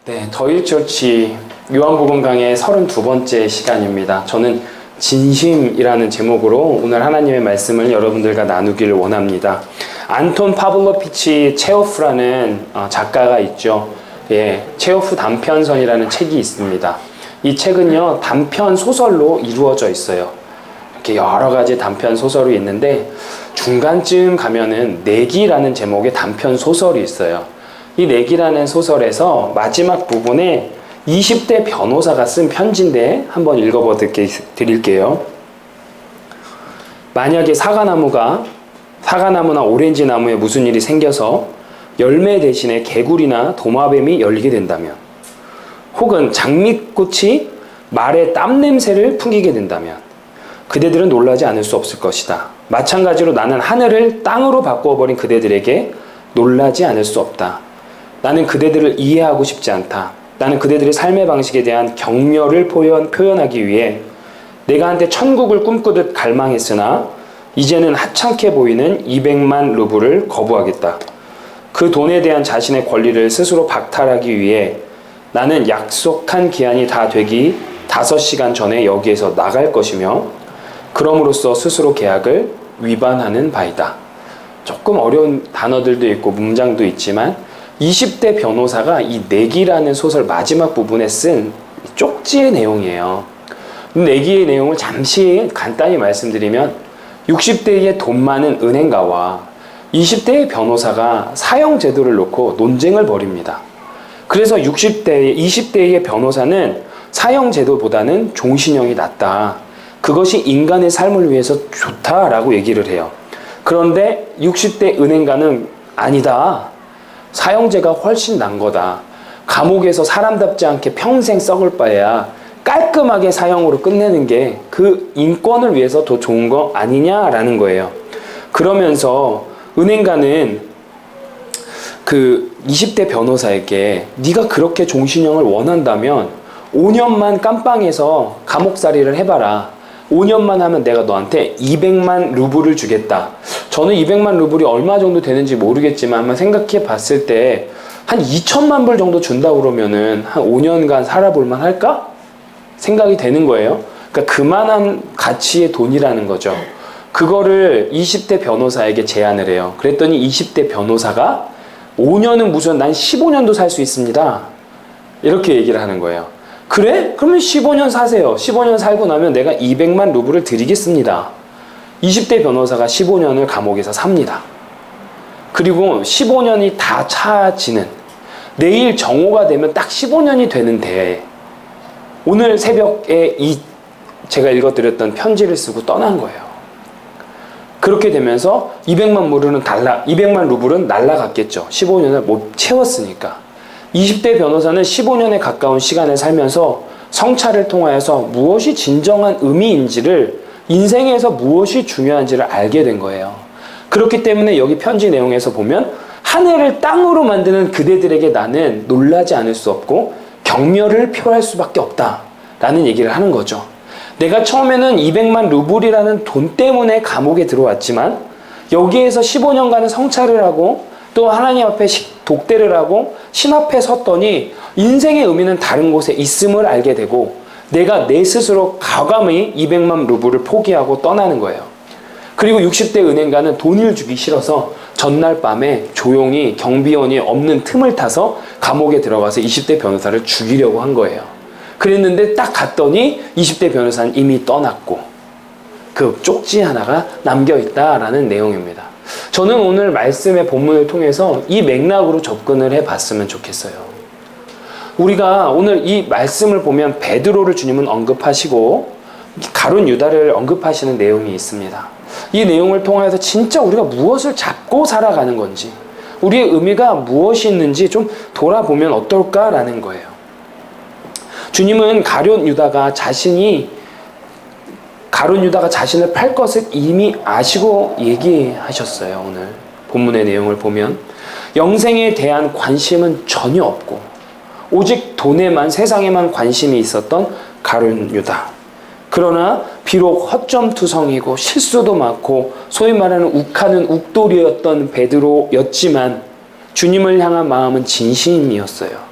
네, 더일처치 요한복음 강의 32번째 시간입니다. 저는 진심이라는 제목으로 오늘 하나님의 말씀을 여러분들과 나누기를 원합니다. 안톤 파블로피치 체호프라는 작가가 있죠. 예, 체호프 단편선이라는 책이 있습니다. 이 책은요, 단편 소설로 이루어져 있어요. 이렇게 여러 가지 단편 소설이 있는데 중간쯤 가면은 내기라는 제목의 단편 소설이 있어요. 이 내기라는 소설에서 마지막 부분에 20대 변호사가 쓴 편지인데 한번 읽어봐 드릴게요. 만약에 사과나무나 오렌지 나무에 무슨 일이 생겨서 열매 대신에 개구리나 도마뱀이 열리게 된다면, 혹은 장미꽃이 말의 땀 냄새를 풍기게 된다면 그대들은 놀라지 않을 수 없을 것이다. 마찬가지로 나는 하늘을 땅으로 바꾸어버린 그대들에게 놀라지 않을 수 없다. 나는 그대들을 이해하고 싶지 않다. 나는 그대들의 삶의 방식에 대한 경멸을 표현하기 위해 내가 한때 천국을 꿈꾸듯 갈망했으나 이제는 하찮게 보이는 200만 루블을 거부하겠다. 그 돈에 대한 자신의 권리를 스스로 박탈하기 위해 나는 약속한 기한이 다 되기 5시간 전에 여기에서 나갈 것이며 그럼으로써 스스로 계약을 위반하는 바이다. 조금 어려운 단어들도 있고 문장도 있지만 20대 변호사가 이 내기라는 소설 마지막 부분에 쓴 쪽지의 내용이에요. 내기의 내용을 잠시 간단히 말씀드리면 60대의 돈 많은 은행가와 20대의 변호사가 사형 제도를 놓고 논쟁을 벌입니다. 그래서 20대의 변호사는 사형 제도보다는 종신형이 낫다. 그것이 인간의 삶을 위해서 좋다라고 얘기를 해요. 그런데 60대 은행가는 아니다. 사형제가 훨씬 난 거다. 감옥에서 사람답지 않게 평생 썩을 바에야 깔끔하게 사형으로 끝내는 게 그 인권을 위해서 더 좋은 거 아니냐라는 거예요. 그러면서 은행가는 그 20대 변호사에게 네가 그렇게 종신형을 원한다면 5년만 깜빵에서 감옥살이를 해봐라. 5년만 하면 내가 너한테 200만 루블을 주겠다. 저는 200만 루블이 얼마 정도 되는지 모르겠지만 한번 생각해 봤을 때 한 2천만 불 정도 준다 그러면은 한 5년간 살아볼만 할까? 생각이 되는 거예요. 그러니까 그만한 가치의 돈이라는 거죠. 그거를 20대 변호사에게 제안을 해요. 그랬더니 20대 변호사가 5년은 무슨 난 15년도 살 수 있습니다. 이렇게 얘기를 하는 거예요. 그래? 그러면 15년 사세요. 15년 살고 나면 내가 200만 루블을 드리겠습니다. 20대 변호사가 15년을 감옥에서 삽니다. 그리고 15년이 다 차지는 내일 정오가 되면 딱 15년이 되는데 오늘 새벽에 제가 읽어드렸던 편지를 쓰고 떠난 거예요. 그렇게 되면서 200만 루블은 날라갔겠죠. 15년을 못 채웠으니까. 20대 변호사는 15년에 가까운 시간을 살면서 성찰을 통하여서 무엇이 진정한 의미인지를, 인생에서 무엇이 중요한지를 알게 된 거예요. 그렇기 때문에 여기 편지 내용에서 보면 하늘을 땅으로 만드는 그대들에게 나는 놀라지 않을 수 없고 경멸을 표할 수밖에 없다 라는 얘기를 하는 거죠. 내가 처음에는 200만 루블이라는 돈 때문에 감옥에 들어왔지만 여기에서 15년간의 성찰을 하고 또 하나님 앞에 독대를 하고 신 앞에 섰더니 인생의 의미는 다른 곳에 있음을 알게 되고 내가 내 스스로 과감히 200만 루블을 포기하고 떠나는 거예요. 그리고 60대 은행가는 돈을 주기 싫어서 전날 밤에 조용히 경비원이 없는 틈을 타서 감옥에 들어가서 20대 변호사를 죽이려고 한 거예요. 그랬는데 딱 갔더니 20대 변호사는 이미 떠났고 그 쪽지 하나가 남겨있다라는 내용입니다. 저는 오늘 말씀의 본문을 통해서 이 맥락으로 접근을 해봤으면 좋겠어요. 우리가 오늘 이 말씀을 보면 베드로를 주님은 언급하시고 가룟 유다를 언급하시는 내용이 있습니다. 이 내용을 통해서 진짜 우리가 무엇을 잡고 살아가는 건지, 우리의 의미가 무엇이 있는지 좀 돌아보면 어떨까라는 거예요. 주님은 가룟 유다가 자신을 팔 것을 이미 아시고 얘기하셨어요. 오늘 본문의 내용을 보면 영생에 대한 관심은 전혀 없고 오직 돈에만, 세상에만 관심이 있었던 가룟 유다. 그러나 비록 허점투성이고 실수도 많고 소위 말하는 욱하는 욱돌이었던 베드로였지만 주님을 향한 마음은 진심이었어요.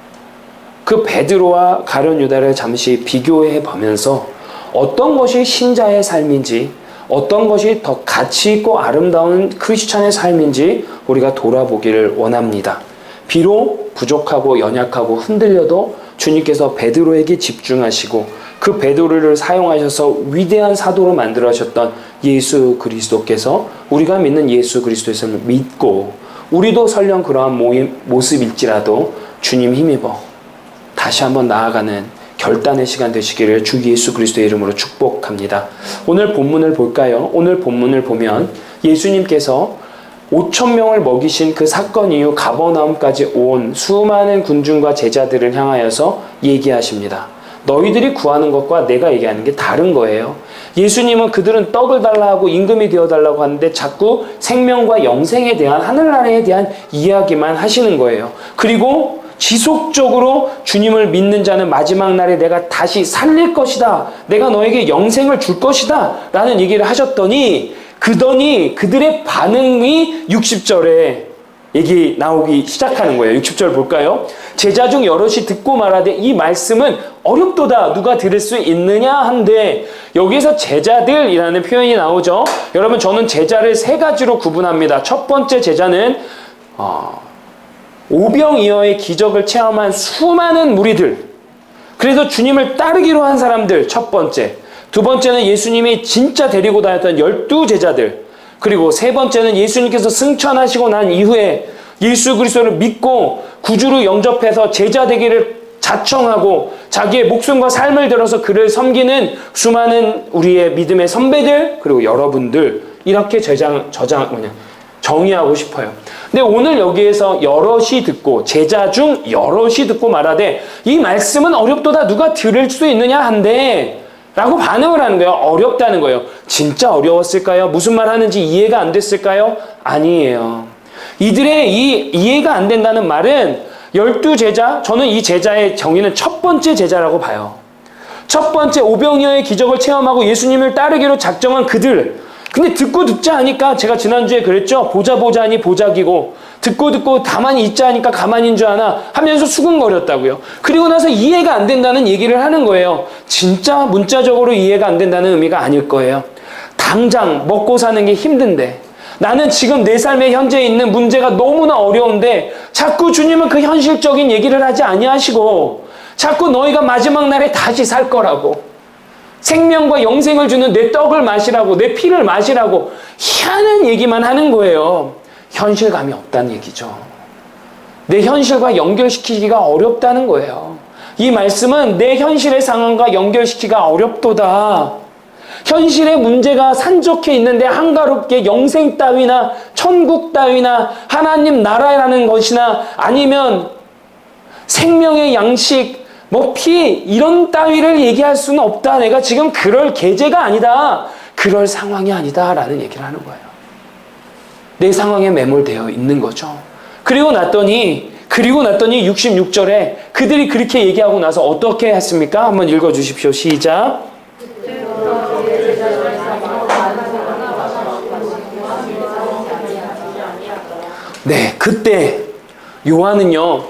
그 베드로와 가룟 유다를 잠시 비교해 보면서 어떤 것이 신자의 삶인지, 어떤 것이 더 가치 있고 아름다운 크리스찬의 삶인지 우리가 돌아보기를 원합니다. 비록 부족하고 연약하고 흔들려도 주님께서 베드로에게 집중하시고 그 베드로를 사용하셔서 위대한 사도로 만들어셨던 예수 그리스도께서 우리가 믿는 예수 그리스도를 믿고 우리도 설령 그러한 모습일지라도 주님 힘입어 다시 한번 나아가는 결단의 시간 되시기를 주 예수 그리스도의 이름으로 축복합니다. 오늘 본문을 볼까요? 오늘 본문을 보면 예수님께서 5,000명을 먹이신 그 사건 이후 가버나움까지 온 수많은 군중과 제자들을 향하여서 얘기하십니다. 너희들이 구하는 것과 내가 얘기하는 게 다른 거예요. 예수님은 그들은 떡을 달라 하고 임금이 되어달라고 하는데 자꾸 생명과 영생에 대한, 하늘나라에 대한 이야기만 하시는 거예요. 그리고 지속적으로 주님을 믿는 자는 마지막 날에 내가 다시 살릴 것이다, 내가 너에게 영생을 줄 것이다 라는 얘기를 하셨더니 그들의 반응이 60절에 얘기 나오기 시작하는 거예요. 60절 볼까요? 제자 중 여럿이 듣고 말하되 이 말씀은 어렵도다, 누가 들을 수 있느냐 한데, 여기서 제자들이라는 표현이 나오죠. 여러분, 저는 제자를 세 가지로 구분합니다. 첫 번째 제자는 오병이어의 기적을 체험한 수많은 무리들, 그래서 주님을 따르기로 한 사람들, 첫 번째. 두 번째는 예수님이 진짜 데리고 다녔던 12제자들. 그리고 세 번째는 예수님께서 승천하시고 난 이후에 예수 그리스도를 믿고 구주로 영접해서 제자 되기를 자청하고 자기의 목숨과 삶을 들어서 그를 섬기는 수많은 우리의 믿음의 선배들, 그리고 여러분들, 이렇게 정의하고 싶어요. 근데 오늘 여기에서 여럿이 듣고, 제자 중 여럿이 듣고 말하되 이 말씀은 어렵도다, 누가 들을 수 있느냐 한데 라고 반응을 하는 거예요. 어렵다는 거예요. 진짜 어려웠을까요? 무슨 말 하는지 이해가 안 됐을까요? 아니에요. 이들의 이 이해가 안 된다는 말은 12제자, 저는 이 제자의 정의는 첫 번째 제자라고 봐요. 첫 번째 오병이어의 기적을 체험하고 예수님을 따르기로 작정한 그들. 근데 듣고 듣지 않으니까, 제가 지난주에 그랬죠. 보자 하니 보자기고, 듣고 가만히 있자 하니까 가만히인 줄 아나 하면서 수근거렸다고요. 그리고 나서 이해가 안 된다는 얘기를 하는 거예요. 진짜 문자적으로 이해가 안 된다는 의미가 아닐 거예요. 당장 먹고 사는 게 힘든데, 나는 지금 내 삶에 현재 있는 문제가 너무나 어려운데 자꾸 주님은 그 현실적인 얘기를 하지 아니하시고 자꾸 너희가 마지막 날에 다시 살 거라고, 생명과 영생을 주는 내 떡을 마시라고, 내 피를 마시라고 희한한 얘기만 하는 거예요. 현실감이 없다는 얘기죠. 내 현실과 연결시키기가 어렵다는 거예요. 이 말씀은 내 현실의 상황과 연결시키기가 어렵도다. 현실의 문제가 산적해 있는데 한가롭게 영생 따위나 천국 따위나 하나님 나라라는 것이나 아니면 생명의 양식, 피, 이런 따위를 얘기할 수는 없다. 내가 지금 그럴 계제가 아니다. 그럴 상황이 아니다. 라는 얘기를 하는 거예요. 내 상황에 매몰되어 있는 거죠. 그리고 났더니 66절에 그들이 그렇게 얘기하고 나서 어떻게 했습니까? 한번 읽어주십시오. 시작. 네, 그때 요한은요,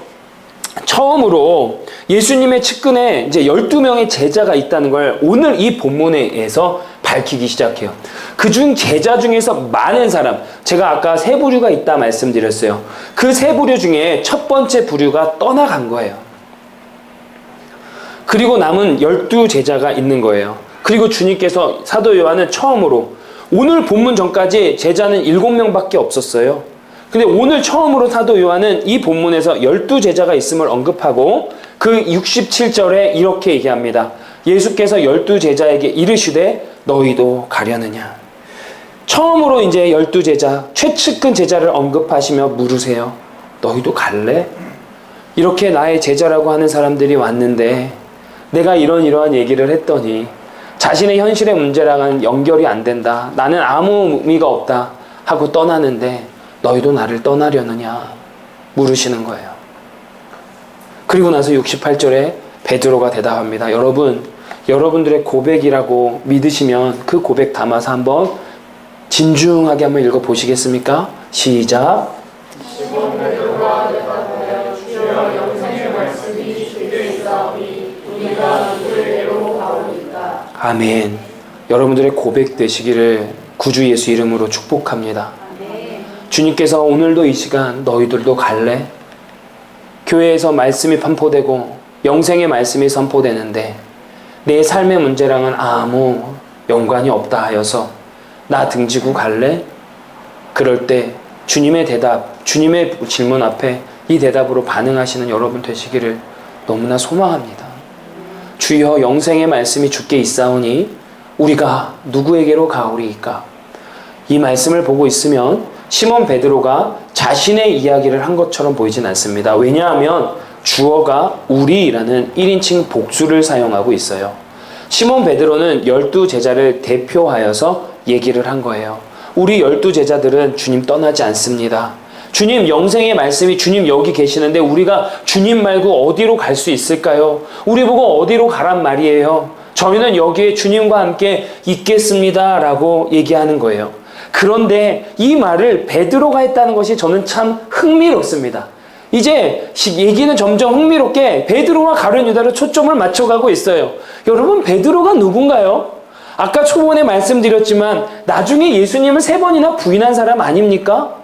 처음으로 예수님의 측근에 이제 12명의 제자가 있다는 걸 오늘 이 본문에서 밝히기 시작해요. 그중 제자 중에서 많은 사람, 제가 아까 세 부류가 있다 말씀드렸어요. 그 세 부류 중에 첫 번째 부류가 떠나간 거예요. 그리고 남은 12제자가 있는 거예요. 그리고 주님께서, 사도 요한은 처음으로, 오늘 본문 전까지 제자는 7명밖에 없었어요. 근데 오늘 처음으로 사도 요한은 이 본문에서 12제자가 있음을 언급하고 그 67절에 이렇게 얘기합니다. 예수께서 12제자에게 이르시되 너희도 가려느냐. 처음으로 이제 12제자, 최측근 제자를 언급하시며 물으세요. 너희도 갈래? 이렇게 나의 제자라고 하는 사람들이 왔는데 내가 이러한 얘기를 했더니 자신의 현실의 문제랑은 연결이 안 된다, 나는 아무 의미가 없다 하고 떠나는데 너희도 나를 떠나려느냐 물으시는 거예요. 그리고 나서 68절에 베드로가 대답합니다. 여러분들의 고백이라고 믿으시면 그 고백 담아서 한번 진중하게 한번 읽어보시겠습니까? 시작. 아멘. 여러분들의 고백 되시기를 구주 예수 이름으로 축복합니다. 주님께서 오늘도 이 시간 너희들도 갈래? 교회에서 말씀이 선포되고 영생의 말씀이 선포되는데 내 삶의 문제랑은 아무 연관이 없다 하여서 나 등지고 갈래? 그럴 때 주님의 대답, 주님의 질문 앞에 이 대답으로 반응하시는 여러분 되시기를 너무나 소망합니다. 주여 영생의 말씀이 주께 있사오니 우리가 누구에게로 가오리이까? 이 말씀을 보고 있으면 시몬 베드로가 자신의 이야기를 한 것처럼 보이진 않습니다. 왜냐하면 주어가 우리라는 1인칭 복수를 사용하고 있어요. 시몬 베드로는 12제자를 대표하여서 얘기를 한 거예요. 우리 12제자들은 주님 떠나지 않습니다. 주님 영생의 말씀이 주님 여기 계시는데 우리가 주님 말고 어디로 갈 수 있을까요? 우리 보고 어디로 가란 말이에요. 저희는 여기에 주님과 함께 있겠습니다 라고 얘기하는 거예요. 그런데 이 말을 베드로가 했다는 것이 저는 참 흥미롭습니다. 이제 얘기는 점점 흥미롭게 베드로와 가룟 유다로 초점을 맞춰가고 있어요. 여러분 베드로가 누군가요? 아까 초반에 말씀드렸지만 나중에 예수님을 3번이나 부인한 사람 아닙니까?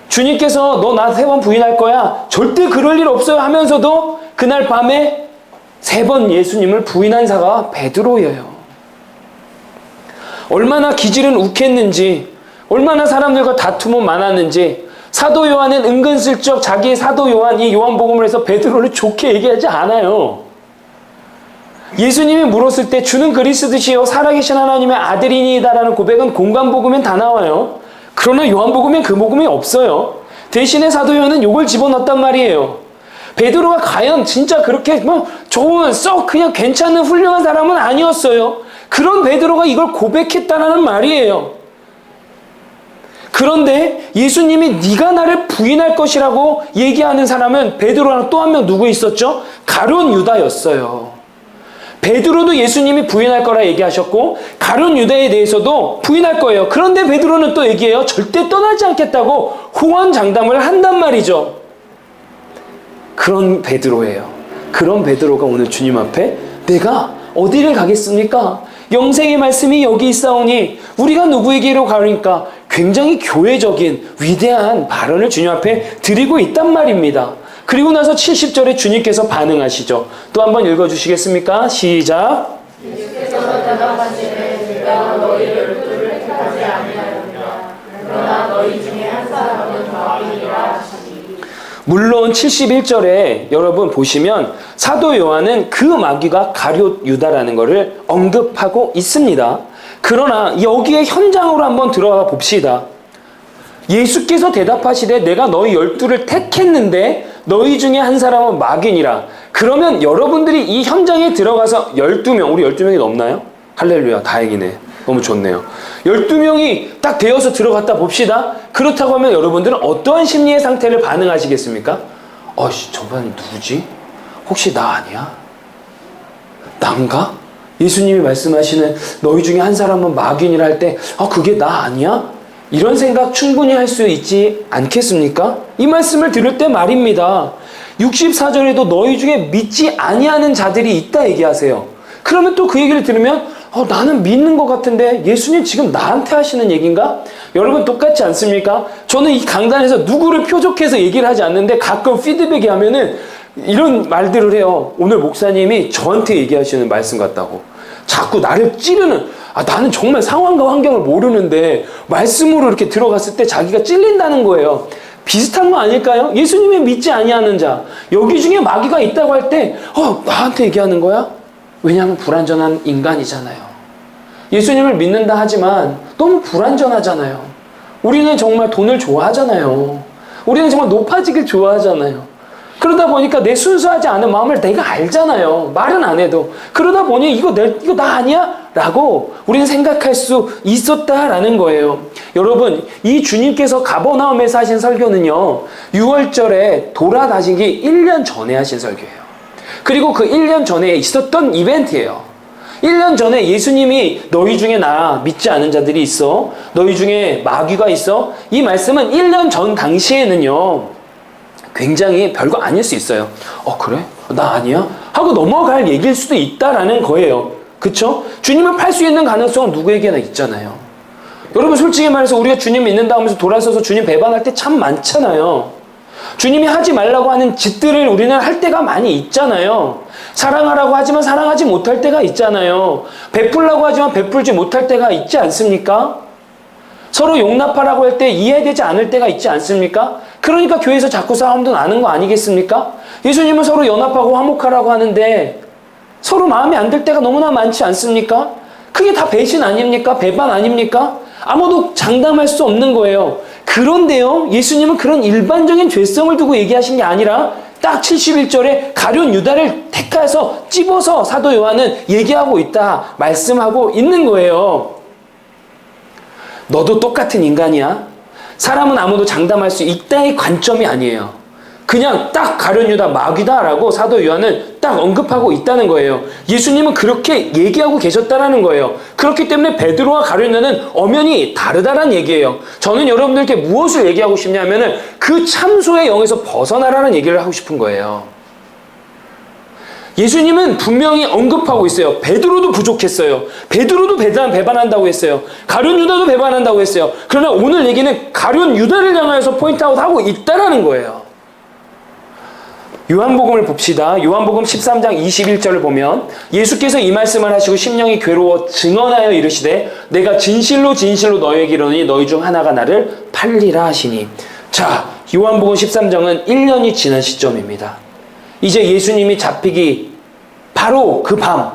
주님께서 너 나 3번 부인할 거야 절대 그럴 일 없어요 하면서도 그날 밤에 3번 예수님을 부인한 자가 베드로예요. 얼마나 기질은 욱했는지, 얼마나 사람들과 다툼은 많았는지, 사도 요한은 은근슬쩍 자기의 사도 요한, 이 요한복음을 해서 베드로를 좋게 얘기하지 않아요. 예수님이 물었을 때 주는 그리스도시요 살아계신 하나님의 아들이니이다라는 고백은 공관복음엔 다 나와요. 그러나 요한복음엔 그 복음이 없어요. 대신에 사도 요한은 요걸 집어넣었단 말이에요. 베드로가 과연 진짜 그렇게 좋은 썩 그냥 괜찮은 훌륭한 사람은 아니었어요. 그런 베드로가 이걸 고백했다라는 말이에요. 그런데 예수님이 네가 나를 부인할 것이라고 얘기하는 사람은 베드로랑 또 한 명 누구 있었죠? 가룟 유다였어요. 베드로도 예수님이 부인할 거라 얘기하셨고 가룟 유다에 대해서도 부인할 거예요. 그런데 베드로는 또 얘기해요. 절대 떠나지 않겠다고 호언장담을 한단 말이죠. 그런 베드로예요. 그런 베드로가 오늘 주님 앞에 내가 어디를 가겠습니까? 영생의 말씀이 여기 있사오니 우리가 누구에게로 가니까 굉장히 교회적인 위대한 발언을 주님 앞에 드리고 있단 말입니다. 그리고 나서 70절에 주님께서 반응하시죠. 또 한번 읽어주시겠습니까? 시작. 예수께서 대답하시되 내가 너희 12를 택하지 아니하였느냐 그러나 너희 중에 한 사람은 마귀니라 하시니. 물론 71절에 여러분 보시면 사도 요한은 그 마귀가 가룟 유다라는 것을 언급하고 있습니다. 그러나 여기에 현장으로 한번 들어가 봅시다. 예수께서 대답하시되 내가 너희 12를 택했는데 너희 중에 한 사람은 마귀니라. 그러면 여러분들이 이 현장에 들어가서 12명, 우리 12명이 넘나요? 할렐루야, 다행이네. 너무 좋네요. 12명이 딱 되어서 들어갔다 봅시다. 그렇다고 하면 여러분들은 어떠한 심리의 상태를 반응하시겠습니까? 저 사람이 누구지? 혹시 나 아니야? 난가? 예수님이 말씀하시는 너희 중에 한 사람은 마귀니라 할 때 그게 나 아니야? 이런 생각 충분히 할 수 있지 않겠습니까? 이 말씀을 들을 때 말입니다. 64절에도 너희 중에 믿지 아니하는 자들이 있다 얘기하세요. 그러면 또 그 얘기를 들으면 나는 믿는 것 같은데 예수님 지금 나한테 하시는 얘기인가? 여러분 똑같지 않습니까? 저는 이 강단에서 누구를 표적해서 얘기를 하지 않는데 가끔 피드백이 하면은 이런 말들을 해요. 오늘 목사님이 저한테 얘기하시는 말씀 같다고. 자꾸 나를 찌르는, 나는 정말 상황과 환경을 모르는데 말씀으로 이렇게 들어갔을 때 자기가 찔린다는 거예요. 비슷한 거 아닐까요? 예수님이 믿지 아니하는 자, 여기 중에 마귀가 있다고 할 때 나한테 얘기하는 거야? 왜냐하면 불완전한 인간이잖아요. 예수님을 믿는다 하지만 너무 불완전하잖아요. 우리는 정말 돈을 좋아하잖아요. 우리는 정말 높아지길 좋아하잖아요. 그러다 보니까 내 순수하지 않은 마음을 내가 알잖아요. 말은 안 해도. 그러다 보니 이거 나 아니야? 라고 우리는 생각할 수 있었다라는 거예요. 여러분, 이 주님께서 가버나움에서 하신 설교는요, 6월절에 돌아다니기 1년 전에 하신 설교예요. 그리고 그 1년 전에 있었던 이벤트예요. 1년 전에 예수님이 너희 중에 나 믿지 않은 자들이 있어. 너희 중에 마귀가 있어. 이 말씀은 1년 전 당시에는요, 굉장히 별거 아닐 수 있어요. 그래? 나 아니야? 하고 넘어갈 얘기일 수도 있다라는 거예요. 그쵸? 주님을 팔 수 있는 가능성은 누구에게나 있잖아요. 여러분 솔직히 말해서 우리가 주님 믿는다 하면서 돌아서서 주님 배반할 때 참 많잖아요. 주님이 하지 말라고 하는 짓들을 우리는 할 때가 많이 있잖아요. 사랑하라고 하지만 사랑하지 못할 때가 있잖아요. 베풀라고 하지만 베풀지 못할 때가 있지 않습니까? 서로 용납하라고 할 때 이해되지 않을 때가 있지 않습니까? 그러니까 교회에서 자꾸 싸움도 나는 거 아니겠습니까? 예수님은 서로 연합하고 화목하라고 하는데 서로 마음에 안 들 때가 너무나 많지 않습니까? 그게 다 배신 아닙니까? 배반 아닙니까? 아무도 장담할 수 없는 거예요. 그런데요, 예수님은 그런 일반적인 죄성을 두고 얘기하신 게 아니라 딱 71절에 가룟 유다를 택해서 찝어서 사도 요한은 얘기하고 있다, 말씀하고 있는 거예요. 너도 똑같은 인간이야? 사람은 아무도 장담할 수 있다의 관점이 아니에요. 그냥 딱 가룟 유다 마귀다라고 사도 요한은 딱 언급하고 있다는 거예요. 예수님은 그렇게 얘기하고 계셨다라는 거예요. 그렇기 때문에 베드로와 가룟 유다는 엄연히 다르다라는 얘기예요. 저는 여러분들께 무엇을 얘기하고 싶냐면은 그 참소의 영에서 벗어나라는 얘기를 하고 싶은 거예요. 예수님은 분명히 언급하고 있어요. 베드로도 부족했어요. 베드로도 배반한다고 했어요. 가룟 유다도 배반한다고 했어요. 그러나 오늘 얘기는 가룟 유다를 향하여서 포인트아웃하고 있다라는 거예요. 요한복음을 봅시다. 요한복음 13장 21절을 보면 예수께서 이 말씀을 하시고 심령이 괴로워 증언하여 이르시되 내가 진실로 진실로 너희에게 이르노니 너희 중 하나가 나를 팔리라 하시니. 자, 요한복음 13장은 1년이 지난 시점입니다. 이제 예수님이 잡히기 바로 그 밤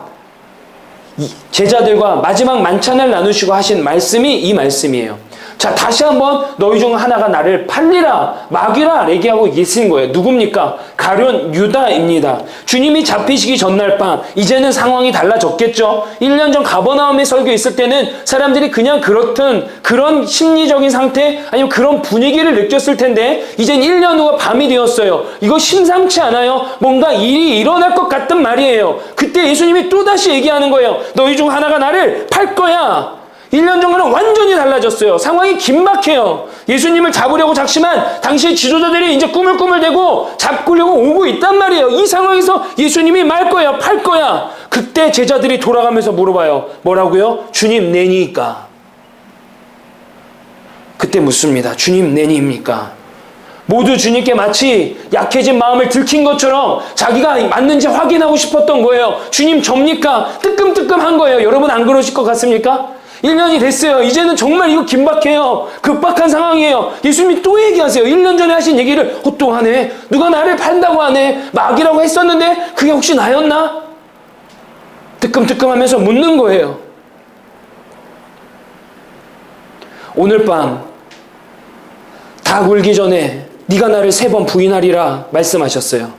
제자들과 마지막 만찬을 나누시고 하신 말씀이 이 말씀이에요. 자, 다시 한번 너희 중 하나가 나를 팔리라, 마귀라 얘기하고 계신 거예요. 누굽니까? 가룟 유다입니다. 주님이 잡히시기 전날 밤, 이제는 상황이 달라졌겠죠. 1년 전 가버나움에 설교 있을 때는 사람들이 그냥 그렇든 그런 심리적인 상태 아니면 그런 분위기를 느꼈을 텐데 이젠 1년 후가 밤이 되었어요. 이거 심상치 않아요? 뭔가 일이 일어날 것 같단 말이에요. 그때 예수님이 또다시 얘기하는 거예요. 너희 중 하나가 나를 팔 거야. 1년 전과는 완전히 달라졌어요. 상황이 긴박해요. 예수님을 잡으려고 작심한 당시의 지도자들이 이제 꾸물꾸물대고 잡으려고 오고 있단 말이에요. 이 상황에서 예수님이 말 거야, 팔 거야. 그때 제자들이 돌아가면서 물어봐요. 뭐라고요? 주님 내니까. 그때 묻습니다. 주님 내니입니까? 모두 주님께 마치 약해진 마음을 들킨 것처럼 자기가 맞는지 확인하고 싶었던 거예요. 주님 접니까? 뜨끔뜨끔한 거예요. 여러분 안 그러실 것 같습니까? 1년이 됐어요. 이제는 정말 이거 긴박해요. 급박한 상황이에요. 예수님이 또 얘기하세요. 1년 전에 하신 얘기를 또 하네. 누가 나를 판다고 하네. 마귀라고 했었는데 그게 혹시 나였나? 뜨끔뜨끔하면서 묻는 거예요. 오늘 밤 닭 울기 전에 네가 나를 3번 부인하리라 말씀하셨어요.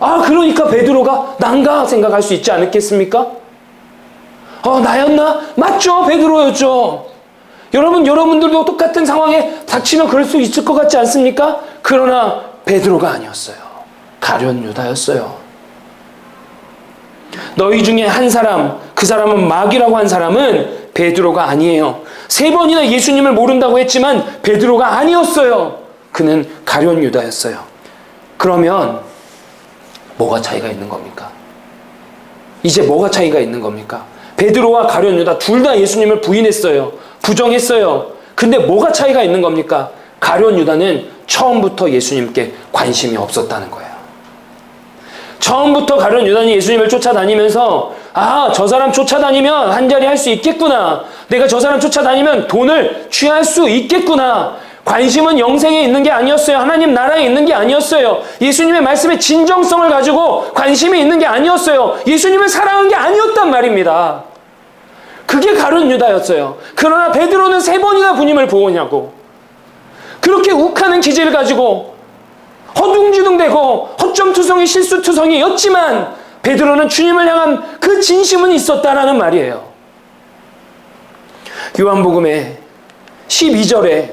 아, 그러니까 베드로가 난가 생각할 수 있지 않겠습니까? 나였나? 맞죠? 베드로였죠. 여러분들도 똑같은 상황에 닥치면 그럴 수 있을 것 같지 않습니까? 그러나 베드로가 아니었어요. 가룟 유다였어요. 너희 중에 한 사람, 그 사람은 마귀라고 한 사람은 베드로가 아니에요. 3번이나 예수님을 모른다고 했지만 베드로가 아니었어요. 그는 가룟 유다였어요. 그러면 뭐가 차이가 있는 겁니까? 이제 뭐가 차이가 있는 겁니까? 베드로와 가룟 유다 둘 다 예수님을 부인했어요. 부정했어요. 근데 뭐가 차이가 있는 겁니까? 가룟 유다는 처음부터 예수님께 관심이 없었다는 거예요. 처음부터 가룟 유다는 예수님을 쫓아다니면서 저 사람 쫓아다니면 한자리 할 수 있겠구나. 내가 저 사람 쫓아다니면 돈을 취할 수 있겠구나. 관심은 영생에 있는 게 아니었어요. 하나님 나라에 있는 게 아니었어요. 예수님의 말씀에 진정성을 가지고 관심이 있는 게 아니었어요. 예수님을 사랑한 게 아니었단 말입니다. 그게 가룟 유다였어요. 그러나 베드로는 3번이나 주님을 부인하고 그렇게 욱하는 기질을 가지고 허둥지둥대고 허점투성이 실수투성이였지만 베드로는 주님을 향한 그 진심은 있었다라는 말이에요. 요한복음의 12절에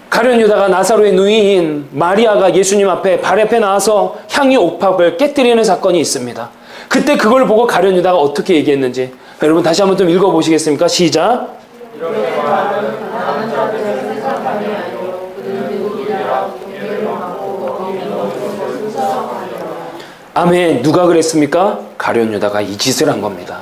가룟 유다가 나사로의 누이인 마리아가 예수님 앞에 발 앞에 나와서 향유 옥합을 깨뜨리는 사건이 있습니다. 그때 그걸 보고 가룟 유다가 어떻게 얘기했는지 여러분 다시 한번 좀 읽어보시겠습니까? 시작. 아멘. 누가 그랬습니까? 가룟 유다가 이 짓을 한 겁니다.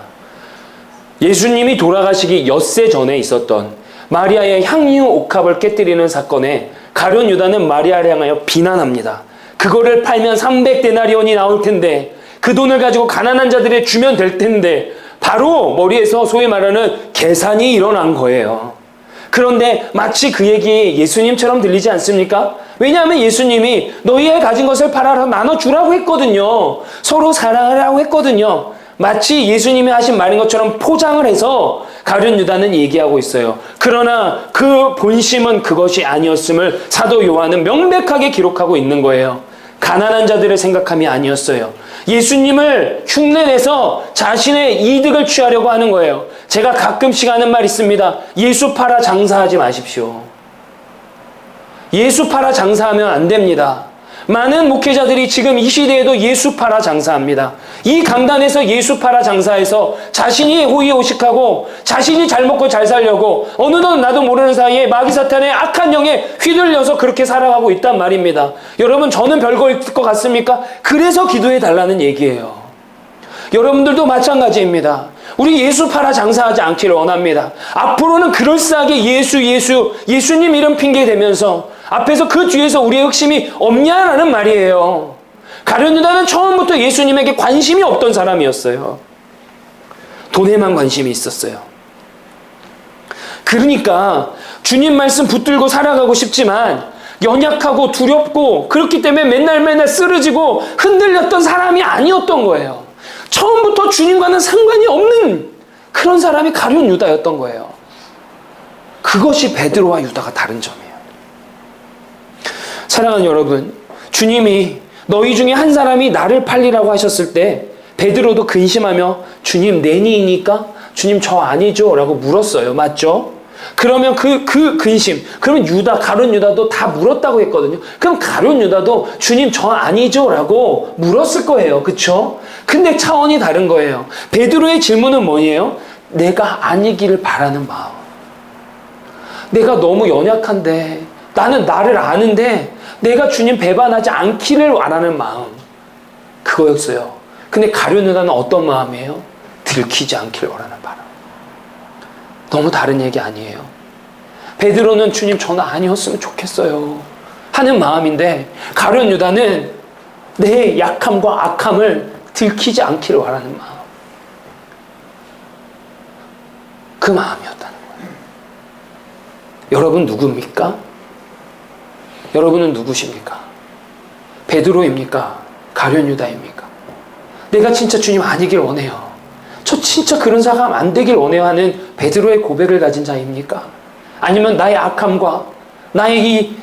예수님이 돌아가시기 엿새 전에 있었던 마리아의 향유 옥합을 깨뜨리는 사건에 가룟 유다는 마리아를 향하여 비난합니다. 그거를 팔면 300데나리온이 나올 텐데 그 돈을 가지고 가난한 자들에 주면 될 텐데, 바로 머리에서 소위 말하는 계산이 일어난 거예요. 그런데 마치 그 얘기 예수님처럼 들리지 않습니까? 왜냐하면 예수님이 너희의 가진 것을 팔아서 나눠주라고 했거든요. 서로 사랑하라고 했거든요. 마치 예수님이 하신 말인 것처럼 포장을 해서 가룟 유다는 얘기하고 있어요. 그러나 그 본심은 그것이 아니었음을 사도 요한은 명백하게 기록하고 있는 거예요. 가난한 자들의 생각함이 아니었어요. 예수님을 흉내내서 자신의 이득을 취하려고 하는 거예요. 제가 가끔씩 하는 말 있습니다. 예수 팔아 장사하지 마십시오. 예수 팔아 장사하면 안 됩니다. 많은 목회자들이 지금 이 시대에도 예수 팔아 장사합니다. 이 강단에서 예수 팔아 장사해서 자신이 호의호식하고 자신이 잘 먹고 잘 살려고 어느덧 나도 모르는 사이에 마귀사탄의 악한 영에 휘둘려서 그렇게 살아가고 있단 말입니다. 여러분, 저는 별거 있을 것 같습니까? 그래서 기도해 달라는 얘기예요. 여러분들도 마찬가지입니다. 우리 예수 팔아 장사하지 않기를 원합니다. 앞으로는 그럴싸하게 예수님 이름 핑계 대면서 앞에서 그 뒤에서 우리의 흑심이 없냐라는 말이에요. 가룟 유다는 처음부터 예수님에게 관심이 없던 사람이었어요. 돈에만 관심이 있었어요. 그러니까 주님 말씀 붙들고 살아가고 싶지만 연약하고 두렵고 그렇기 때문에 맨날 쓰러지고 흔들렸던 사람이 아니었던 거예요. 처음부터 주님과는 상관이 없는 그런 사람이 가룟 유다였던 거예요. 그것이 베드로와 유다가 다른 점이에요. 사랑하는 여러분, 주님이 너희 중에 한 사람이 나를 팔리라고 하셨을 때 베드로도 근심하며 주님 내니이니까? 주님 저 아니죠? 라고 물었어요. 맞죠? 그러면 그 근심, 그러면 가룟 유다도 다 물었다고 했거든요. 그럼 가룟 유다도 주님 저 아니죠? 라고 물었을 거예요. 그쵸? 근데 차원이 다른 거예요. 베드로의 질문은 뭐예요? 내가 아니기를 바라는 마음. 내가 너무 연약한데, 나는 나를 아는데 내가 주님 배반하지 않기를 원하는 마음, 그거였어요. 근데 가룟 유다는 어떤 마음이에요? 들키지 않기를 원하는 바람. 너무 다른 얘기 아니에요? 베드로는 주님 저는 아니었으면 좋겠어요 하는 마음인데, 가룟 유다는 내 약함과 악함을 들키지 않기를 원하는 마음, 그 마음이었다는 거예요. 여러분 누굽니까? 여러분은 누구십니까? 베드로입니까? 가룟 유다입니까? 내가 진짜 주님 아니길 원해요. 저 진짜 그런 사람 안 되길 원해요 하는 베드로의 고백을 가진 자입니까? 아니면 나의 악함과 나의 이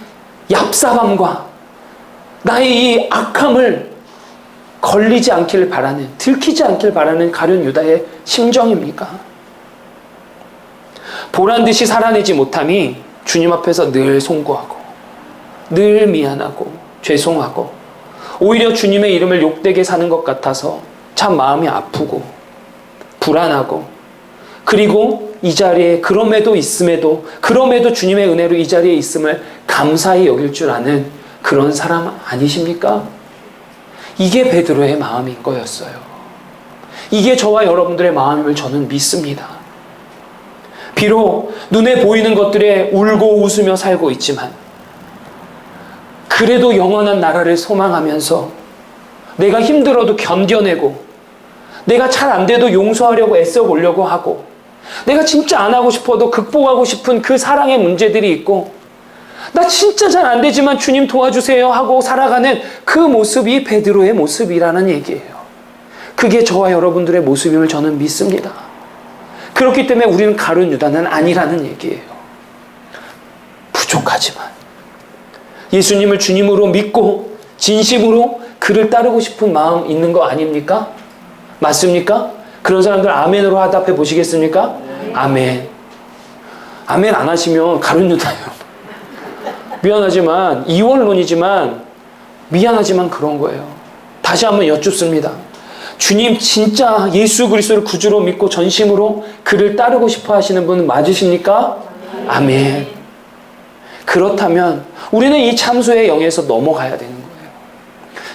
얍삽함과 나의 이 악함을 걸리지 않기를 바라는, 들키지 않기를 바라는 가룟 유다의 심정입니까? 보란듯이 살아내지 못함이 주님 앞에서 늘 송구하고 늘 미안하고 죄송하고 오히려 주님의 이름을 욕되게 사는 것 같아서 참 마음이 아프고 불안하고, 그리고 이 자리에 그럼에도 주님의 은혜로 이 자리에 있음을 감사히 여길 줄 아는 그런 사람 아니십니까? 이게 베드로의 마음인 거였어요. 이게 저와 여러분들의 마음임을 저는 믿습니다. 비록 눈에 보이는 것들에 울고 웃으며 살고 있지만 그래도 영원한 나라를 소망하면서 내가 힘들어도 견뎌내고, 내가 잘 안 돼도 용서하려고 애써 보려고 하고, 내가 진짜 안 하고 싶어도 극복하고 싶은 그 사랑의 문제들이 있고, 나 진짜 잘 안 되지만 주님 도와주세요 하고 살아가는 그 모습이 베드로의 모습이라는 얘기예요. 그게 저와 여러분들의 모습임을 저는 믿습니다. 그렇기 때문에 우리는 가룟 유다는 아니라는 얘기예요. 부족하지만 예수님을 주님으로 믿고 진심으로 그를 따르고 싶은 마음 있는 거 아닙니까? 맞습니까? 그런 사람들 아멘으로 화답해 보시겠습니까? 네. 아멘. 아멘 안 하시면 가룟 유다예요. 미안하지만, 이원론이지만 미안하지만 그런 거예요. 다시 한번 여쭙습니다. 주님 진짜 예수 그리스도를 구주로 믿고 전심으로 그를 따르고 싶어 하시는 분은 맞으십니까? 아멘. 그렇다면 우리는 이 참소의 영에서 넘어가야 되는 거예요.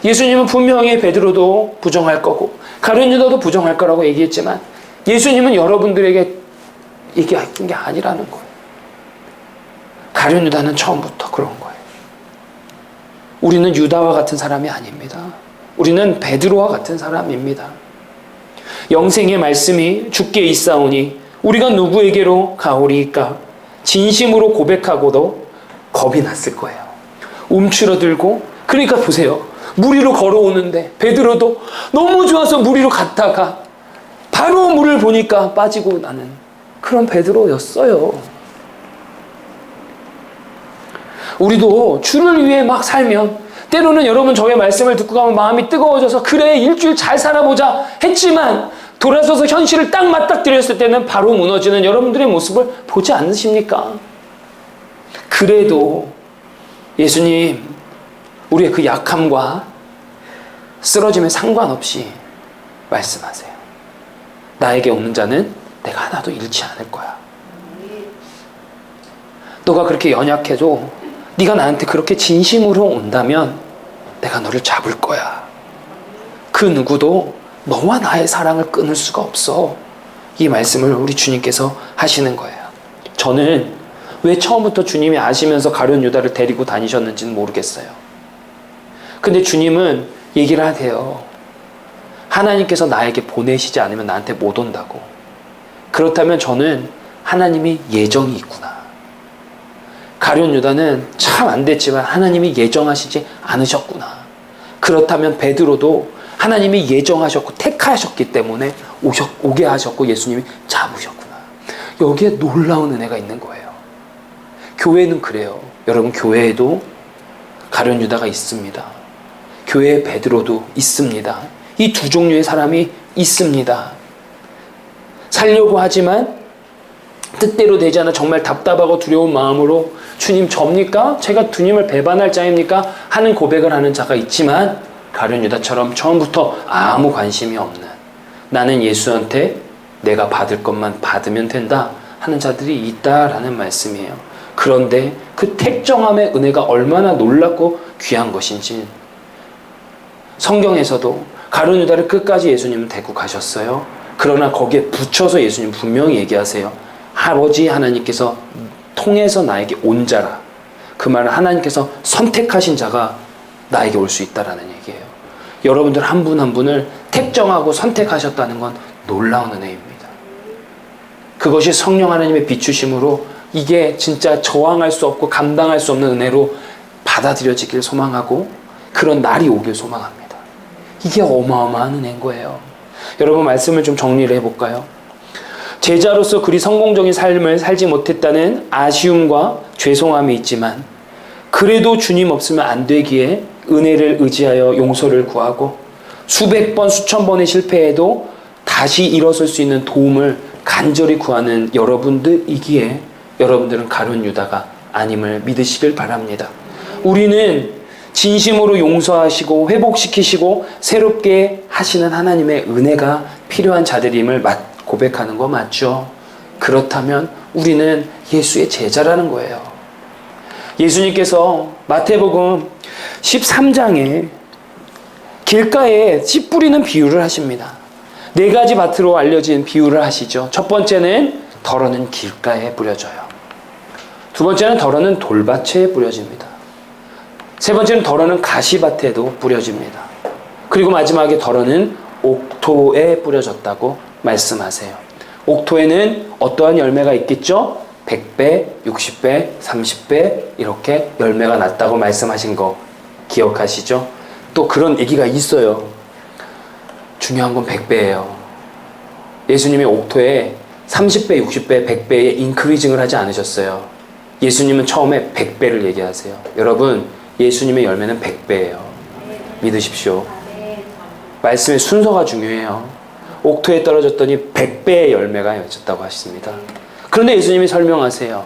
예수님은 분명히 베드로도 부정할 거고 가룟 유다도 부정할 거라고 얘기했지만 예수님은 여러분들에게 얘기한 게 아니라는 거예요. 가룟 유다는 처음부터 그런 거예요. 우리는 유다와 같은 사람이 아닙니다. 우리는 베드로와 같은 사람입니다. 영생의 말씀이 주께 있사오니 우리가 누구에게로 가오리이까? 진심으로 고백하고도 겁이 났을 거예요. 움츠러들고, 그러니까 보세요. 물 위로 걸어오는데 베드로도 너무 좋아서 물 위로 갔다가 바로 물을 보니까 빠지고 나는 그런 베드로였어요. 우리도 주를 위해 막 살면 때로는 여러분 저의 말씀을 듣고 가면 마음이 뜨거워져서 그래 일주일 잘 살아보자 했지만 돌아서서 현실을 딱 맞닥뜨렸을 때는 바로 무너지는 여러분들의 모습을 보지 않으십니까? 그래도 예수님 우리의 그 약함과 쓰러짐에 상관없이 말씀하세요. 나에게 오는 자는 내가 하나도 잃지 않을 거야. 너가 그렇게 연약해도 네가 나한테 그렇게 진심으로 온다면 내가 너를 잡을 거야. 그 누구도 너와 나의 사랑을 끊을 수가 없어. 이 말씀을 우리 주님께서 하시는 거예요. 저는 왜 처음부터 주님이 아시면서 가룟 유다를 데리고 다니셨는지는 모르겠어요. 근데 주님은 얘기를 하세요. 하나님께서 나에게 보내시지 않으면 나한테 못 온다고. 그렇다면 저는 하나님이 예정이 있구나. 가룟 유다는 참 안 됐지만 하나님이 예정하시지 않으셨구나. 그렇다면 베드로도 하나님이 예정하셨고 택하셨기 때문에 오게 하셨고 예수님이 잡으셨구나. 여기에 놀라운 은혜가 있는 거예요. 교회는 그래요. 여러분 교회에도 가룟 유다가 있습니다. 교회에 베드로도 있습니다. 이 두 종류의 사람이 있습니다. 살려고 하지만 뜻대로 되지 않아 정말 답답하고 두려운 마음으로 주님 접니까? 제가 주님을 배반할 자입니까? 하는 고백을 하는 자가 있지만 가룟 유다처럼 처음부터 아무 관심이 없는 나는 예수한테 내가 받을 것만 받으면 된다 하는 자들이 있다라는 말씀이에요. 그런데 그 택정함의 은혜가 얼마나 놀랍고 귀한 것인지 성경에서도 가룟 유다를 끝까지 예수님은 데리고 가셨어요. 그러나 거기에 붙여서 예수님 분명히 얘기하세요. 아버지 하나님께서 통해서 나에게 온 자라. 그 말은 하나님께서 선택하신 자가 나에게 올 수 있다라는 얘기예요. 여러분들 한 분 한 분을 택정하고 선택하셨다는 건 놀라운 은혜입니다. 그것이 성령 하나님의 비추심으로 이게 진짜 저항할 수 없고 감당할 수 없는 은혜로 받아들여지길 소망하고 그런 날이 오길 소망합니다. 이게 어마어마한 은혜인 거예요. 여러분 말씀을 좀 정리를 해볼까요? 제자로서 그리 성공적인 삶을 살지 못했다는 아쉬움과 죄송함이 있지만 그래도 주님 없으면 안 되기에 은혜를 의지하여 용서를 구하고 수백 번 수천 번의 실패에도 다시 일어설 수 있는 도움을 간절히 구하는 여러분들이기에 여러분들은 가룟 유다가 아님을 믿으시길 바랍니다. 우리는 진심으로 용서하시고 회복시키시고 새롭게 하시는 하나님의 은혜가 필요한 자들임을 고백하는 거 맞죠? 그렇다면 우리는 예수의 제자라는 거예요. 예수님께서 마태복음 13장에 길가에 씨 뿌리는 비유를 하십니다. 4가지 밭으로 알려진 비유를 하시죠. 첫 번째는 덜어는 길가에 뿌려져요. 두 번째는 덜어는 돌밭에 뿌려집니다. 세 번째는 덜어는 가시밭에도 뿌려집니다. 그리고 마지막에 덜어는 옥토에 뿌려졌다고 말씀하세요. 옥토에는 어떠한 열매가 있겠죠? 100배, 60배, 30배 이렇게 열매가 났다고 말씀하신 거 기억하시죠? 또 그런 얘기가 있어요. 중요한 건 100배예요. 예수님이 옥토에 30배, 60배, 100배의 인크리징을 하지 않으셨어요. 예수님은 처음에 100배를 얘기하세요. 여러분 예수님의 열매는 100배예요. 믿으십시오. 말씀의 순서가 중요해요. 옥토에 떨어졌더니 100배의 열매가 맺혔다고 하십니다. 그런데 예수님이 설명하세요.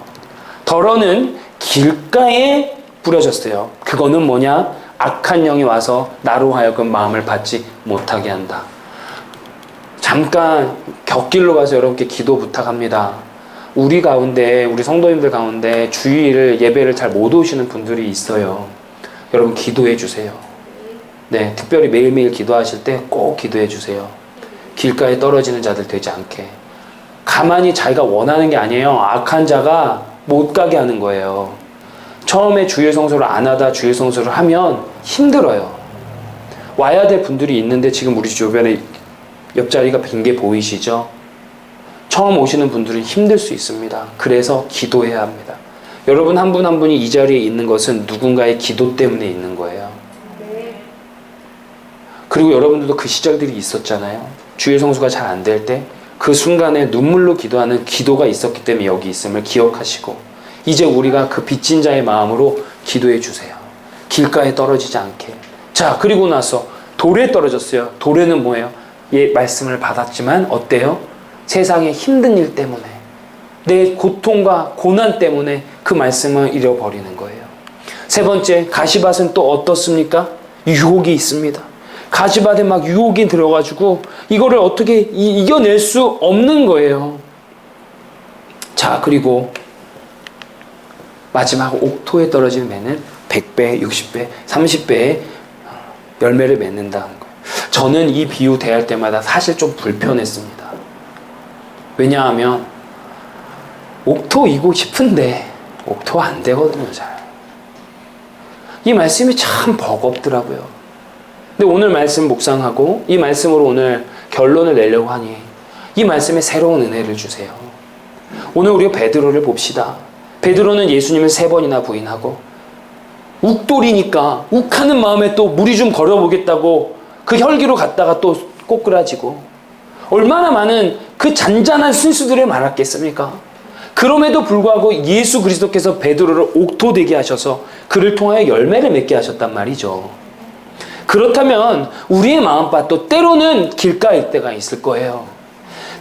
덜어는 길가에 뿌려졌어요. 그거는 뭐냐? 악한 영이 와서 나로 하여금 마음을 받지 못하게 한다. 잠깐 곁길로 가서 여러분께 기도 부탁합니다. 우리 가운데, 우리 성도님들 가운데 주일 예배를 잘 못 오시는 분들이 있어요. 여러분 기도해 주세요. 네, 특별히 매일매일 기도하실 때 꼭 기도해 주세요. 길가에 떨어지는 자들 되지 않게. 가만히 자기가 원하는 게 아니에요. 악한 자가 못 가게 하는 거예요. 처음에 주일 성소를 안 하다 주일 성소를 하면 힘들어요. 와야 될 분들이 있는데 지금 우리 주변에 옆자리가 빈 게 보이시죠? 처음 오시는 분들은 힘들 수 있습니다. 그래서 기도해야 합니다. 여러분 한 분 한 분이 이 자리에 있는 것은 누군가의 기도 때문에 있는 거예요. 그리고 여러분들도 그 시절들이 있었잖아요. 주일 성수가 잘 안 될 때 그 순간에 눈물로 기도하는 기도가 있었기 때문에 여기 있음을 기억하시고 이제 우리가 그 빚진 자의 마음으로 기도해 주세요. 길가에 떨어지지 않게. 자, 그리고 나서 돌에 떨어졌어요. 돌에는 뭐예요? 예, 말씀을 받았지만 어때요? 세상의 힘든 일 때문에 내 고통과 고난 때문에 그 말씀을 잃어버리는 거예요. 세 번째, 가시밭은 또 어떻습니까? 유혹이 있습니다. 가시밭에 막 유혹이 들어가지고 이거를 어떻게 이겨낼 수 없는 거예요. 자, 그리고 마지막 옥토에 떨어진 매는 100배, 60배, 30배의 열매를 맺는다는 거예요. 저는 이 비유 대할 때마다 사실 좀 불편했습니다. 왜냐하면 옥토이고 싶은데 옥토가 안 되거든요, 잘. 이 말씀이 참 버겁더라고요. 근데 오늘 말씀 묵상하고 이 말씀으로 오늘 결론을 내려고 하니 이 말씀에 새로운 은혜를 주세요. 오늘 우리가 베드로를 봅시다. 베드로는 예수님을 3번이나 부인하고 욱돌이니까 욱하는 마음에 또 무리 좀 걸어보겠다고 그 혈기로 갔다가 또 꼬꾸라지고 얼마나 많은 그 잔잔한 순수들을 말았겠습니까? 그럼에도 불구하고 예수 그리스도께서 베드로를 옥토되게 하셔서 그를 통하여 열매를 맺게 하셨단 말이죠. 그렇다면 우리의 마음밭도 때로는 길가일 때가 있을 거예요.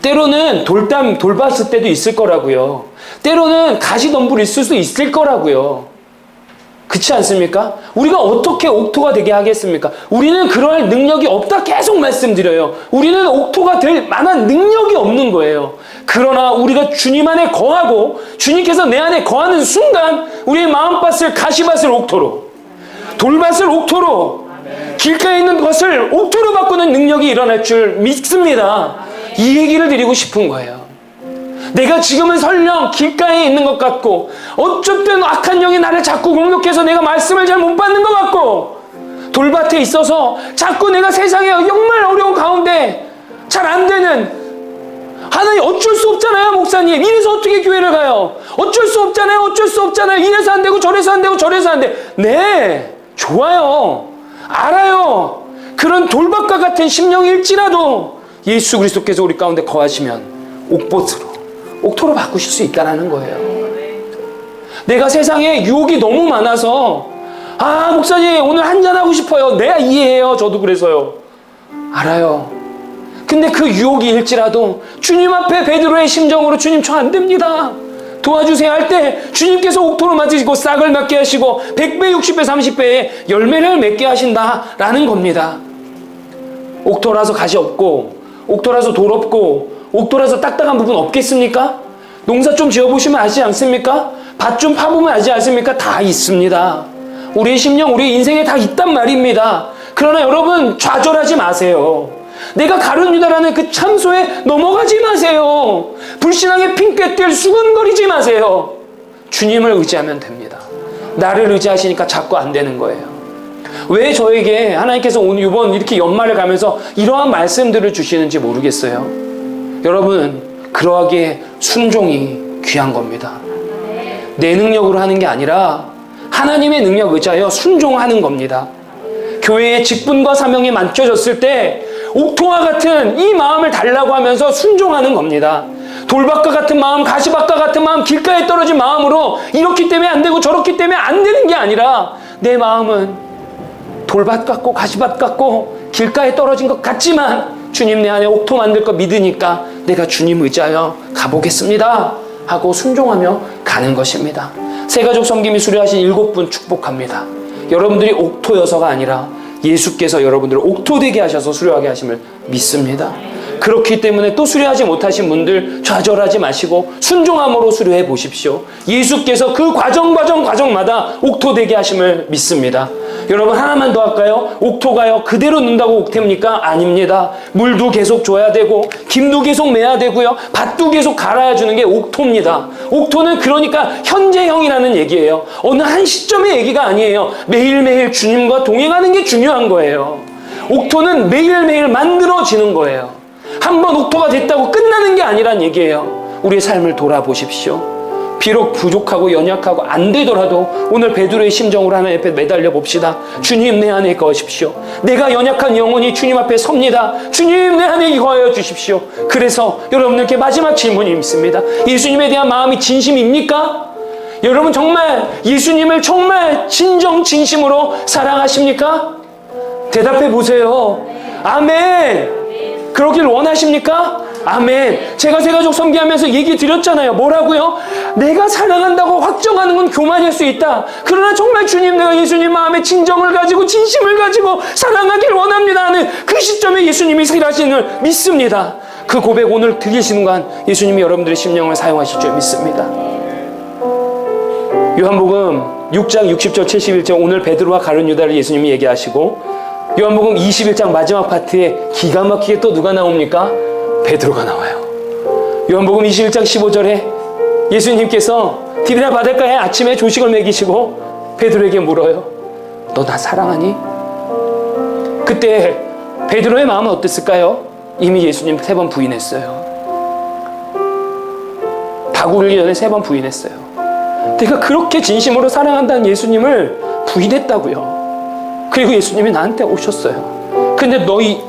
때로는 돌봤을 때도 있을 거라고요. 때로는 가시덤불 있을 수 있을 거라고요. 그렇지 않습니까? 우리가 어떻게 옥토가 되게 하겠습니까? 우리는 그럴 능력이 없다 계속 말씀드려요. 우리는 옥토가 될 만한 능력이 없는 거예요. 그러나 우리가 주님 안에 거하고 주님께서 내 안에 거하는 순간 우리의 마음밭을 가시밭을 옥토로, 돌밭을 옥토로, 길가에 있는 것을 옥토로 바꾸는 능력이 일어날 줄 믿습니다. 이 얘기를 드리고 싶은 거예요. 내가 지금은 설령 길가에 있는 것 같고 어쨌든 악한 영이 나를 자꾸 공격해서 내가 말씀을 잘 못 받는 것 같고 돌밭에 있어서 자꾸 내가 세상에 정말 어려운 가운데 잘 안 되는 하나님 어쩔 수 없잖아요, 목사님. 이래서 어떻게 교회를 가요? 어쩔 수 없잖아요. 어쩔 수 없잖아요. 이래서 안 되고 저래서 안 되고 저래서 안 돼. 네, 좋아요. 알아요. 그런 돌밭과 같은 심령일지라도 예수 그리스도께서 우리 가운데 거하시면 옥토로 바꾸실 수 있다는 거예요. 내가 세상에 유혹이 너무 많아서 목사님 오늘 한잔하고 싶어요. 내가 이해해요. 저도 그래서요. 알아요. 근데 그 유혹이 일지라도 주님 앞에 베드로의 심정으로 주님 저 안 됩니다. 도와주세요 할 때 주님께서 옥토로 맞으시고 싹을 맺게 하시고 100배, 60배, 30배의 열매를 맺게 하신다라는 겁니다. 옥토라서 가시 없고 옥토라서 돌 없고 옥토라서 딱딱한 부분 없겠습니까? 농사 좀 지어보시면 아시지 않습니까? 밭 좀 파보면 아시지 않습니까? 다 있습니다. 우리의 심령, 우리의 인생에 다 있단 말입니다. 그러나 여러분 좌절하지 마세요. 내가 가룟 유다라는 그 참소에 넘어가지 마세요. 불신앙의 핑계뜰 수군거리지 마세요. 주님을 의지하면 됩니다. 나를 의지하시니까 자꾸 안 되는 거예요. 왜 저에게 하나님께서 오늘 이번 이렇게 연말을 가면서 이러한 말씀들을 주시는지 모르겠어요. 여러분 그러하기에 순종이 귀한 겁니다. 내 능력으로 하는 게 아니라 하나님의 능력 의지하여 순종하는 겁니다. 교회의 직분과 사명이 만져졌을 때 옥토와 같은 이 마음을 달라고 하면서 순종하는 겁니다. 돌밭과 같은 마음, 가시밭과 같은 마음, 길가에 떨어진 마음으로 이렇기 때문에 안 되고 저렇기 때문에 안 되는 게 아니라 내 마음은 돌밭 같고 가시밭 같고 길가에 떨어진 것 같지만 주님 내 안에 옥토 만들 거 믿으니까 내가 주님 의지하여 가보겠습니다 하고 순종하며 가는 것입니다. 새가족 섬김이 수료하신 7분 축복합니다. 여러분들이 옥토여서가 아니라 예수께서 여러분들을 옥토되게 하셔서 수료하게 하심을 믿습니다. 그렇기 때문에 또 수료하지 못하신 분들 좌절하지 마시고 순종함으로 수료해 보십시오. 예수께서 그 과정마다 옥토되게 하심을 믿습니다. 여러분, 하나만 더 할까요? 옥토가요 그대로 넣는다고 옥됩니까? 아닙니다. 물도 계속 줘야 되고 김도 계속 매야 되고요, 밭도 계속 갈아야 주는 게 옥토입니다. 옥토는 그러니까 현재형이라는 얘기예요. 어느 한 시점의 얘기가 아니에요. 매일매일 주님과 동행하는 게 중요한 거예요. 옥토는 매일매일 만들어지는 거예요. 한번 옥토가 됐다고 끝나는 게 아니란 얘기예요. 우리의 삶을 돌아보십시오. 비록 부족하고 연약하고 안 되더라도 오늘 베드로의 심정으로 하나님 앞에 매달려 봅시다. 주님, 내 안에 거하십시오. 내가 연약한 영혼이 주님 앞에 섭니다. 주님, 내 안에 거하여 주십시오. 그래서 여러분들께 마지막 질문이 있습니다. 예수님에 대한 마음이 진심입니까? 여러분, 정말 예수님을 정말 진심으로 사랑하십니까? 대답해 보세요. 아멘. 그러길 원하십니까? 아멘. 제가 새가족 섬기하면서 얘기 드렸잖아요. 뭐라고요? 내가 사랑한다고 확정하는 건 교만일 수 있다. 그러나 정말 주님, 내가 예수님 마음에 진정을 가지고 진심을 가지고 사랑하길 원합니다 하는 그 시점에 예수님이 일하시는 믿습니다. 그 고백 오늘 드리는 순간 예수님이 여러분들의 심령을 사용하실 줄 믿습니다. 요한복음 6장 60절 71절 오늘 베드로와 가룟 유다를 예수님이 얘기하시고, 요한복음 21장 마지막 파트에 기가 막히게 또 누가 나옵니까? 베드로가 나와요. 요한복음 21장 15절에 예수님께서 디비나 바닷가에 아침에 조식을 먹이시고 베드로에게 물어요. 너 나 사랑하니? 그때 베드로의 마음은 어땠을까요? 이미 예수님 3번 부인했어요. 다 굴기 전에 3번 부인했어요. 내가 그렇게 진심으로 사랑한다는 예수님을 부인했다고요. 그리고 예수님이 나한테 오셨어요. 근데 너희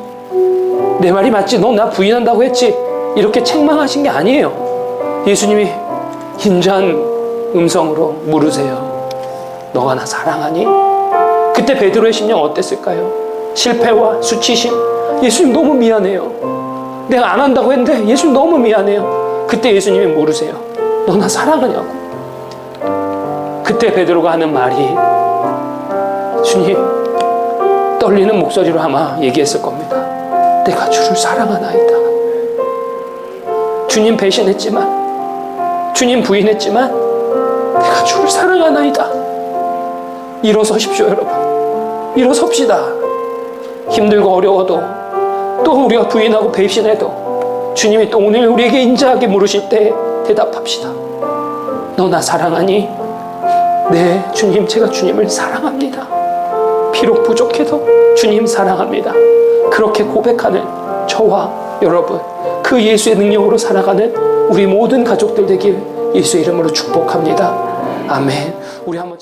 내 말이 맞지? 너 나 부인한다고 했지? 이렇게 책망하신 게 아니에요. 예수님이 힘찬 음성으로 물으세요. 너가 나 사랑하니? 그때 베드로의 심령 어땠을까요? 실패와 수치심. 예수님 너무 미안해요. 내가 안 한다고 했는데 예수님 너무 미안해요. 그때 예수님이 물으세요. 너 나 사랑하냐고. 그때 베드로가 하는 말이, 주님, 떨리는 목소리로 아마 얘기했을 겁니다. 내가 주를 사랑하나이다. 주님 배신했지만, 주님 부인했지만 내가 주를 사랑하나이다. 일어서십시오, 여러분. 일어섭시다. 힘들고 어려워도, 또 우리가 부인하고 배신해도 주님이 또 오늘 우리에게 인자하게 물으실 때 대답합시다. 너 나 사랑하니? 네, 주님, 제가 주님을 사랑합니다. 비록 부족해도 주님 사랑합니다. 그렇게 고백하는 저와 여러분, 그 예수의 능력으로 살아가는 우리 모든 가족들 되길 예수의 이름으로 축복합니다. 아멘. 우리 한번